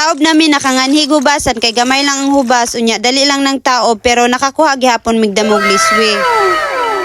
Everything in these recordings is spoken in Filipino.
Pagtaob namin nakanganhig hubasan kay gamay lang ang hubas unya dali lang ng taob pero nakakuha gihapon migdamog liswi.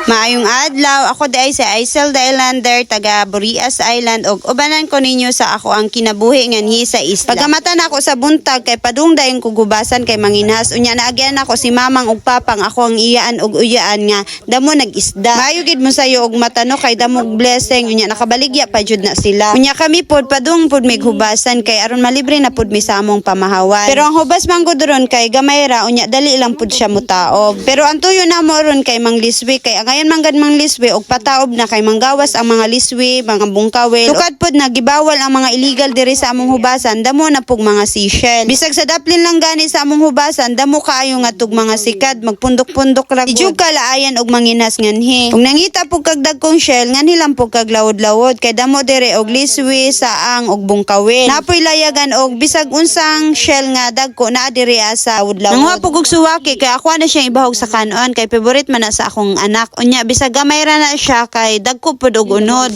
Maayong adlaw, ako day sa Iselda Islander, taga Burias Island og ubanan ko ninyo sa ako ang kinabuhi nganhi sa isla. Pagkamatan ako sa buntag kay padungdayon ko gubasan kay manginhas unya naagyan ako si mamang ug papang ako ang iyaan og uyaan nga damo nag-isda. Maayo gid mo sayo og matano kay damog blessing unya nakabaligya pa jud na sila. Unya kami pod padung pod mig hubasan kay aron malibre na pod mi sa among pamahawan. Pero ang hubas man gud ron kay gamay ra unya dali lang pod siya mutaob. Pero ang tuyo namo ron kay mangliswi kay ngayon manggad mangliswi og pataob na kay manggawas ang mga liswi, mga bungkawel. Tukad pod na gibawal ang mga illegal diri sa among hubasan, damo na pug mga seashell. Bisag sa daplin lang gani sa among hubasan, damo kaayo nga tug mga sikad, magpundok-pundok ra. Ijuk kalaayan og manginas nganhi. Ug nangita pug kag dagkong shell nganhi lang pug kag lawod-lawod kay damo diri og liswi, saang og bungkawel. Napoy layagan og bisag unsang shell nga dagko naa diri sa lawod-lawod. Nanguha pug og suwaki kay ako na siyang ibahog sa kanon kay favorite man na sa akong anak. Unya bisag gamay ra na siya kay dagko pod og unod.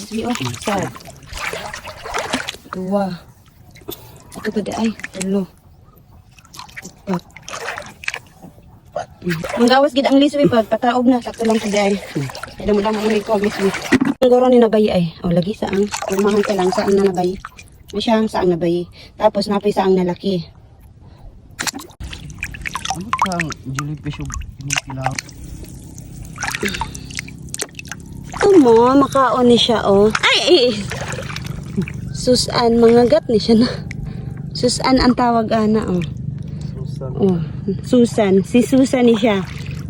Dua. Ito pa di ay. Tulo. Upat. Manggawas gid ang liswi pag pataob na sakto lang sa di ay. Kaya mo lang ang ko liswi. Ang goro ni nabayi ay. O lagi saang. Kumahan ka lang saang na nabayi. May siyang saang nabayi. Tapos napay saang nalaki. Ano kang jellyfish yung pinipilaw? Ito mo, makaon ni siya oh. Ay! Susan, mangagat ni siya na. Susan ang tawag ana oh. Susan. Oh, Susan. Si Susan ni siya.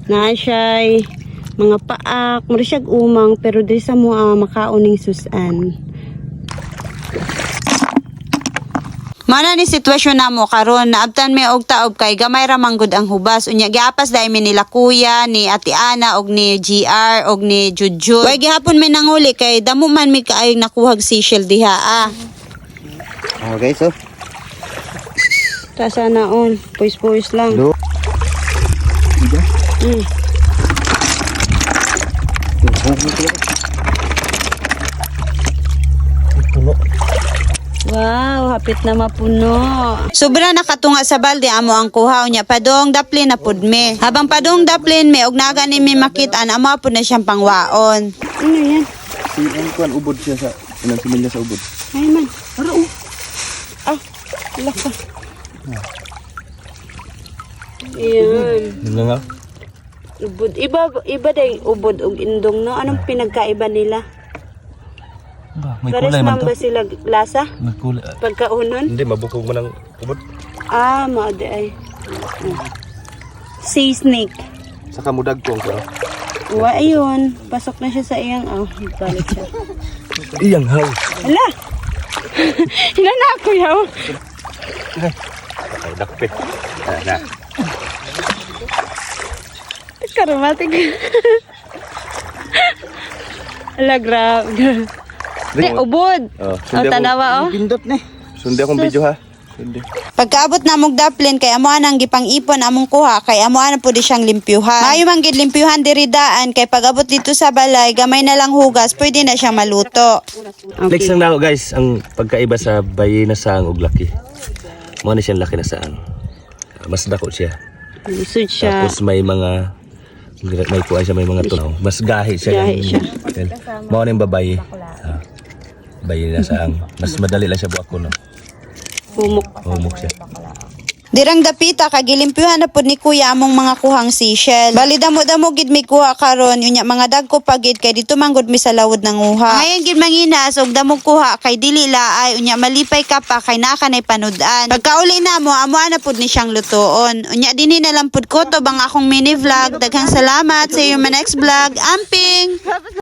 Na siya'y mga paak. Mura siya'y umang pero di sa mo makaon ning Susan. Mana ni sitwasyon namo karon naabtan mi og taob kay gamay ra manggod ang hubas unya giapas dai mi nila kuya ni Ate Ana og ni GR og ni Jujud. Way gihapon mi nanguli kay damo man mi kaayong nakuhag seashell diha Okay, so. Ta sana on, puis lang. Do. Ida. Wow, hapit na mapuno. Sobra nakatunga sa balde amo ang kuhaw niya padong daplin na pud mi. Habang padong daplin mi og naga ni mi makit-an amo pud na siyang pangwaon. Ano yan? Si Kuan ubod siya sa ilang similya sa ubod. Ay man, ara oh. Ah, laka. Ayan. Ano nga? Ubod. Iba day ubod og indong no. Anong pinagkaiba nila? Ba, may Pares kulay man man to. ba sila lasa? May kulay. Pagkaunon? Hindi, mabukog mo ng ubod. Ah, maade ay. Sea snake. Saka mudag ko ang kao. Wa ayun. Pasok na siya sa iyang balik siya. Iyang haw. Hala! Hila na ako yaw. Ay, dakpit. Na. Karamatig. Hala, grabe. Di, ubod. Oh, Tanawa Pindot ni. Sundi akong video ha. Sundi. Pagkaabot na mong daplin kay amoan ang gipang-ipon among kuha kay amoan pud siyang limpyuhan. Mayo man gid limpyuhan diri daan kay pag-abot dito sa balay gamay na lang hugas pwede na siyang maluto. Next lang na ako guys, ang pagkaiba sa bayi na saang ug laki. Mo na siyang laki na saang. Mas dako siya. Sud siya. Tapos may mga kuha siya, may mga tunaw. Mas gahi siya. Gahi siya. Mo na yung babayi. Bayi na saang. Mas madali lang siya buwak ko no. Humok siya. Dirang dapita kay gilimpyuhan na pud ni kuya among mga kuhang seashell. Bali damo-damo gid mi kuha karon unya mga dagko pa gid kay dito manggod mi sa lawod ng uha. Ngayon gid manginas og damo kuha kay dili laay unya malipay ka pa kay nakanay panud-an. Pagkauli na mo amo na pud ni siyang lutoon. Unya dinhi na lang pud ko to bang akong mini vlog. Daghang salamat sa iyo my next vlog. Amping.